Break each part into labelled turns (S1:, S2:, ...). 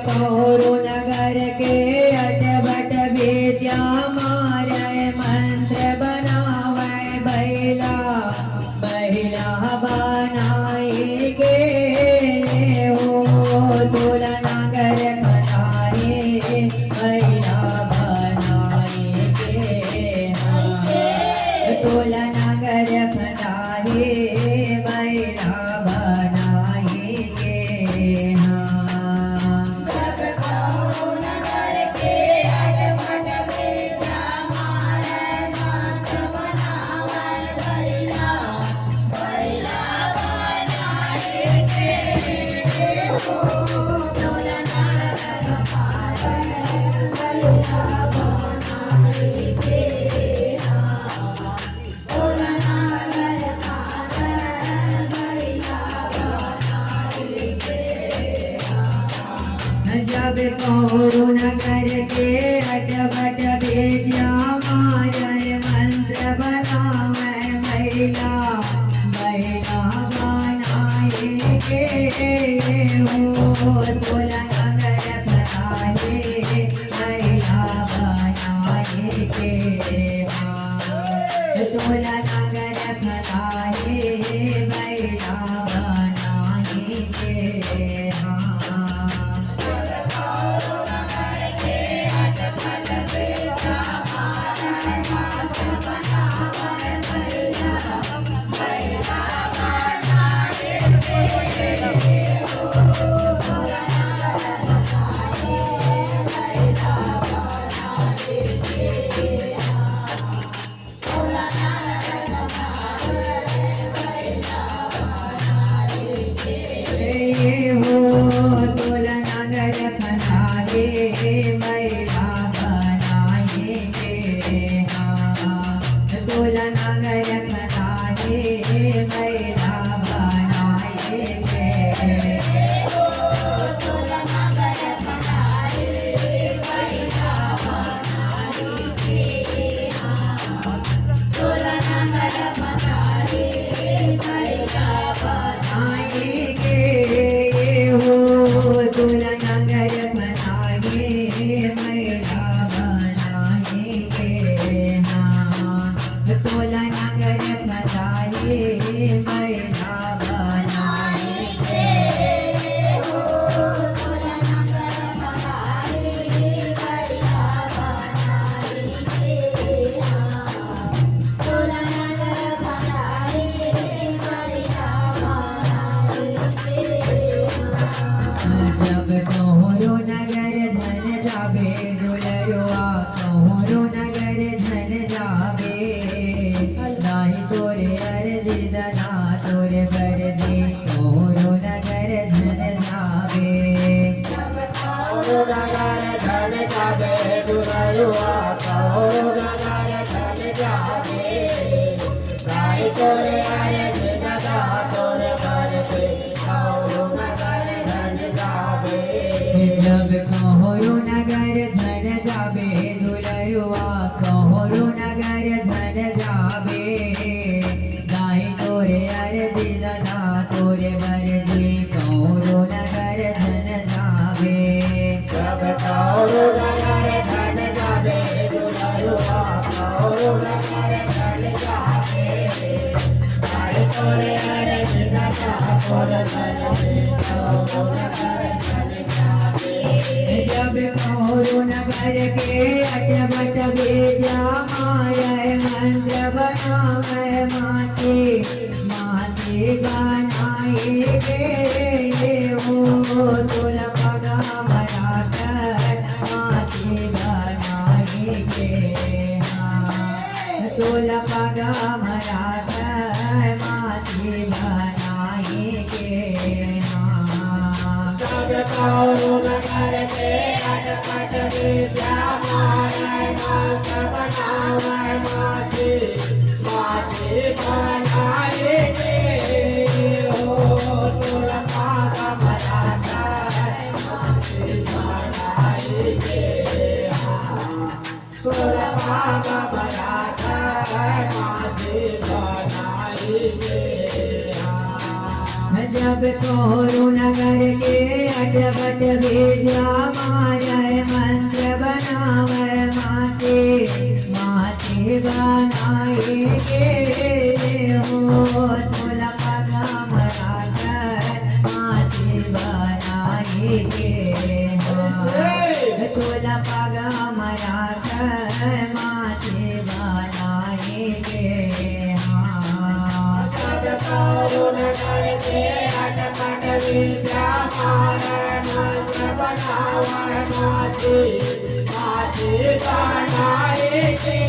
S1: कौरु नगर के अटबट विद्या मारे मंत्र बनावे बैला बैला बनाए के हो तुला नगर बनाए बैला बनाए के तुला नगर बनाए बैला बनाए के जब कौरु नगर के अटबट भेजा मारे मंत्र बनावे महिला महिला बनाए के हो तुला नगर बनाए महिला बनाए के तुला नगर बनाए महिला बनाए के जब कौरु नगर धन जाबे दुलरुआ कौरु नगर धन जाबे गाय तोरे अर्जी दना तोरे मर्जी कौरु नगर धन जाबे
S2: जब कौरु नगर धन जाबे दुलरुआ कौरु नगर धन जाबे गाय तोरे अर्जी दना तोरे मर्जी कौरु नगर
S1: जब कौरु नगर के अटबट भेजा मारे मंत्र बनावे माथे माथे बना बनाएंगे हो तुल पगा मराकर माथे बनाएंगे तुल पगा मराकर माथे बनाएंगे
S2: सब कौरुन करके अटपट विद्या मारे मंत्र बनावे माथे माथे बनाएंगे हो तुल पागा मराकर माथे बनाएंगे तुल पागा मराकर माथे बनाएंगे
S1: जब कोरु नगर के अटपट विद्या मारे मंत्र बनावे माथे माथे बनाएंगे हो तुल पगा मराकर माथे बनाएंगे तुल पगा मराकर माथे बनाएंगे
S2: करुण करके अटपट विद्या मारे मंत्र बनावे माथे माथे बनाएंगे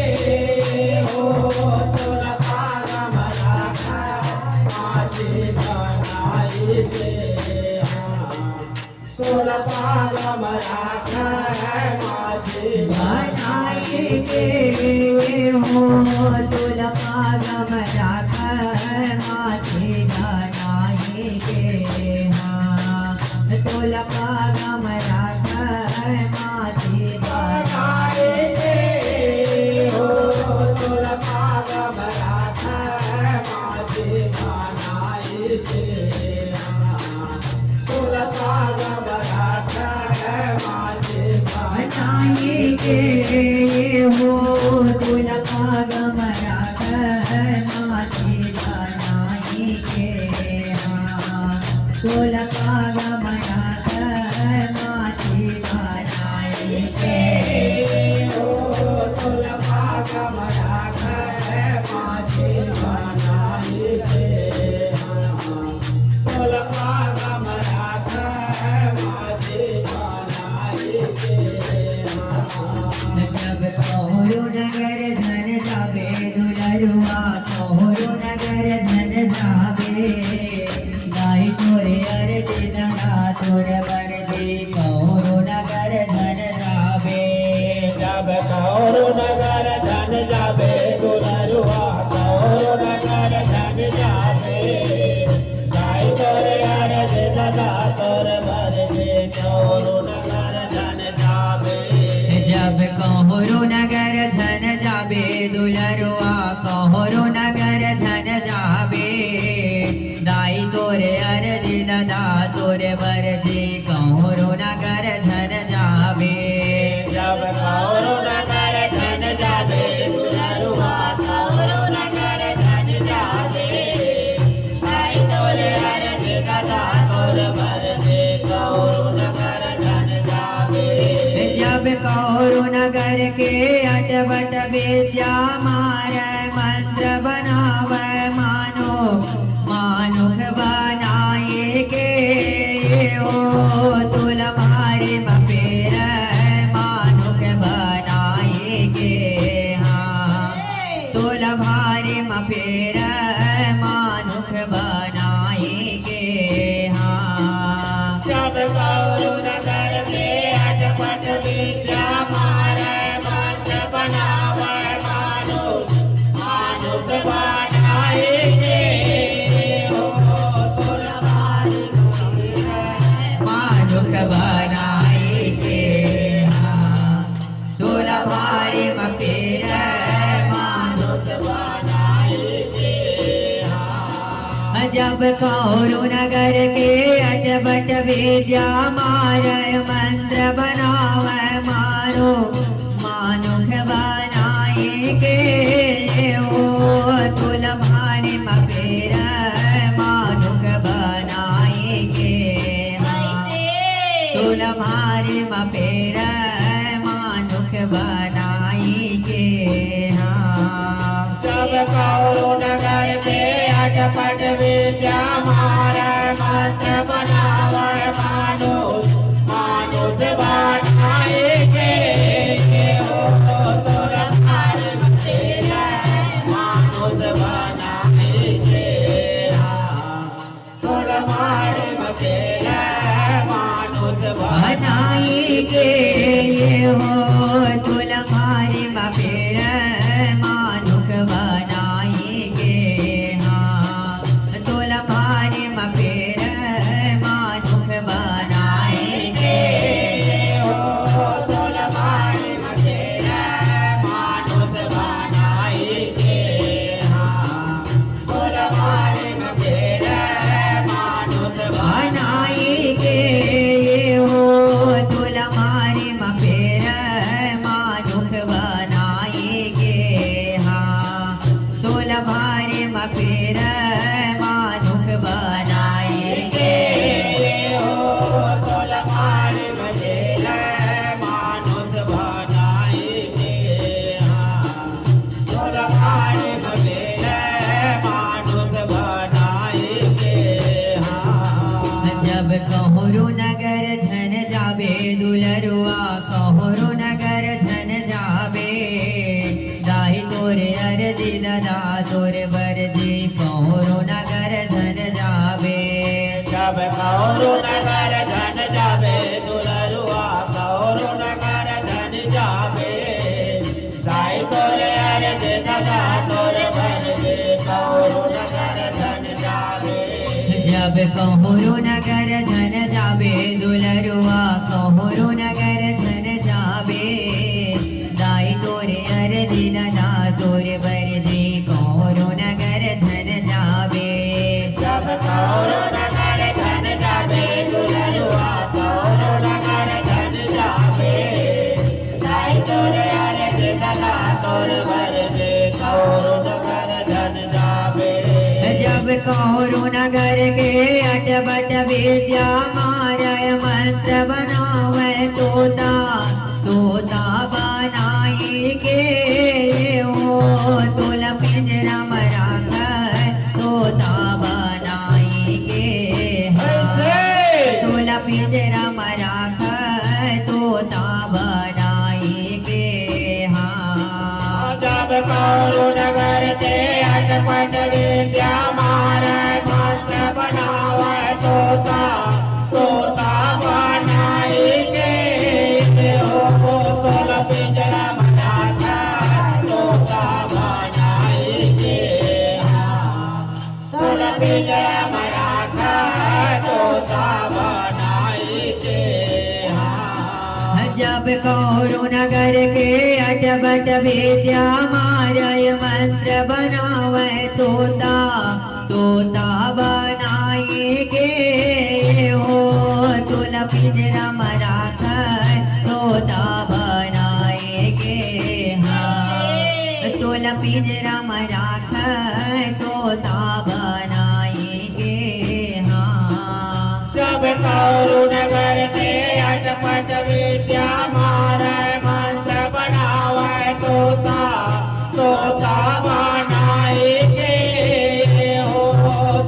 S2: हो तुल पागा मराकर माथे बनाएंगे तुल पागा मराकर माथे
S1: बनाएंगे हो तुल पगा मराकर माथे बनाएंगे तुल पगा मराकर माथे
S2: बनाएंगे हो तुल पागा मराकर माथे बनाएंगे तुल पागा मराकर माथे
S1: बनाएंगे हो तुल पगा मराकर माथे बनाएंगे तुल पगा मराकर माथे बनाएंगे
S2: हो तुल पागा मराकर माथे बनाएंगे तुल पागा मराकर माथे बनाएंगे
S1: जब कोहरु नगर धन जाबे दुलरुआ कोहरु नगर धन जाबे गाई तोरे अर्ज दना तोर बर दे कोहरु नगर धन जाबे
S2: जब कौरु नगर धन जाबे दुलरुआ कौरु नगर धन जाबे गाय तोरे अरज ददा तोर भर दे कौरु नगर धन जाबे
S1: जब कोहरु नगर धन जाबे दुलरुआ कोहरु नगर धन जाबे दाई तोरे अर्ज ददा तोरे बर दे कोहरु नगर धन जाबे
S2: जब कौरु नगर धन जाबे दुलरुआ कौरु नगर धन जाबे गाय तोरे अरज ददा तोर भर दे कौरु नगर धन जाबे
S1: जब कोहरु नगर के अटपट विद्या मारे मंत्र बनावे मानुख बनाएंगे हो तुल मारे मपेर मानुख बनाएंगे तुल भारे मपेर मानुख बनाएंगे
S2: जब कौरु नगर के अटपट विद्या मारे मंत्र बनावे मानुख बनाएंगे हो तुल भारी
S1: मानुख बनाएंगे तुल भारे मपेर
S2: मानुख बनाएंगे
S1: जब कोहरु नगर के अटपट विद्या मारे मंत्र बनावे मानुख बनाएंगे हो तुल भारे मपेर मानुख बनाएंगे तुल भारे मपेर मानुख बनाएंगे
S2: जब कौरु नगर के अटपट विद्या मारे मंत्र बनावे मानुष मानुष बनाएंगे हो तुम्हारे बसेरा मानुष बनाएंगे तुम्हारे बसेरा मानुष
S1: बनाएंगे ये हो तुम्हारे मफेर मानुख बनाएंगे हाँ तुम्हारे मफेर मानुख बनाएंगे
S2: हो तुम्हारे बसेरा मानुष बनाएंगे तुम्हारे बसेरा मानुष
S1: बनाएंगे ये हो तुम्हारे मफेर मानुख बनाएंगे हाँ तुम्हारे मफेर मानुख बनाएंगे
S2: हो तुम्हारे बसेरा मानुष बनाएंगे तुम्हारे बसेरा मानुष बनाएंगे
S1: जब कहोरु नगर झन जाबे दुलरुआ कहोरु नगर झन जाबे दाही तोरे अर्जी ददा तोरे बरजी कहोरु नगर झन जाबे
S2: जब कौरु नगर धन जाबे दुलरुआ कौरु नगर धन जाबे साई तोरे अर्ज दादा तोरे भर दे कौरु नगर धन जाबे
S1: जब कहोरु नगर झन जाबे दुलरुआ कहोरु नगर झन जाबे दाई तोरे अर्जी ददा तोरे बरजी कहोरु नगर झन जाबे
S2: जब कौरु नगर धन जाबे दुलरुआ कौरु नगर धन जाबे साई तोरे अर्ज दादा तोरे भर दे कौरु नगर धन जाबे
S1: जब कहोरु नगर के अटपट विद्या मारय मंत्र बनावे तोता तोता बनाएंगे हो तुल पिंजरा मराख तोता बनाएंगे तुल पिंजरा मराख तोता बनाएंगे हाँ
S2: जब कौरु नगर ते अटपट विद्या मारे मंत्र बनावे तोता तोता बनाएंगे हो तोल पिंजरा मनाता तोता बनाएंगे तोल पिंजरा मनाता तोता बनाएंगे
S1: जब कौरु नगर के अटपट विद्या मारय मंत्र बनावे तोता तोता बनाएंगे हो तुल पिंजरा मराख तोता बनाएंगे हाँ तुल पिंजरा मराख तोता बनाएंगे हाँ
S2: जब कौरु नगर के अटपट विद्या मारे मंत्र बनावे तोता तोता बनाएंगे हो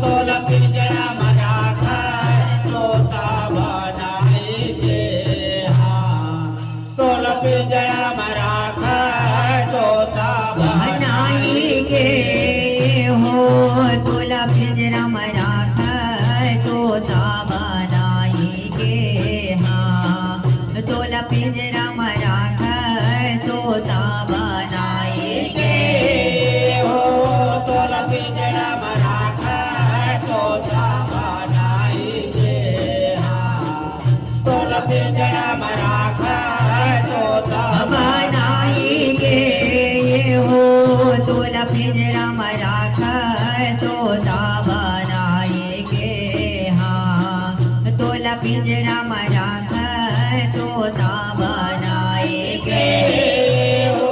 S2: तोल पिंजरा मराख तोता बनाएंगे तोल पिंजरा मराख तोता
S1: बनाएंगे हो तुल पिंजरा मराख तोता बनाएंगे हाँ तुल पिंजरा मराख तोता बनाएंगे
S2: हो तोल पिंजरा मराख तोता बनाएंगे तोल पिंजरा मराख तोता
S1: बनाएंगे हो तुल पिंजरा मराख तोता बनाएंगे हाँ तुल पिंजरा मराख तोता बनाएंगे
S2: हो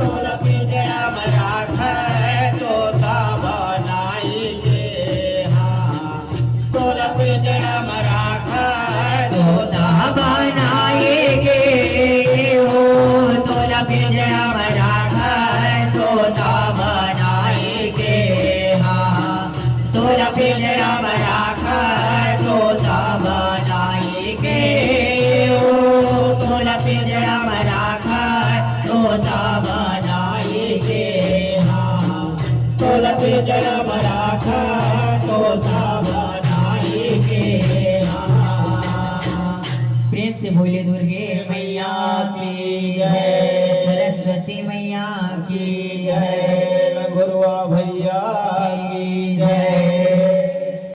S2: तोल पिंजरा मराख तोता बनाएंगे तोल पिंजरा मराख
S1: तोता बनाएंगे हो तुल पिंजरा मराख तोता बनाएंगे हाँ तुल पिंजरा मराख तोता बनाई के हाँ
S2: तुलसी जन्म राखा तोता बनाई के हाँ।
S1: प्रेम से बोले दुर्गे मैया की जय, सरस्वती मैया की जय।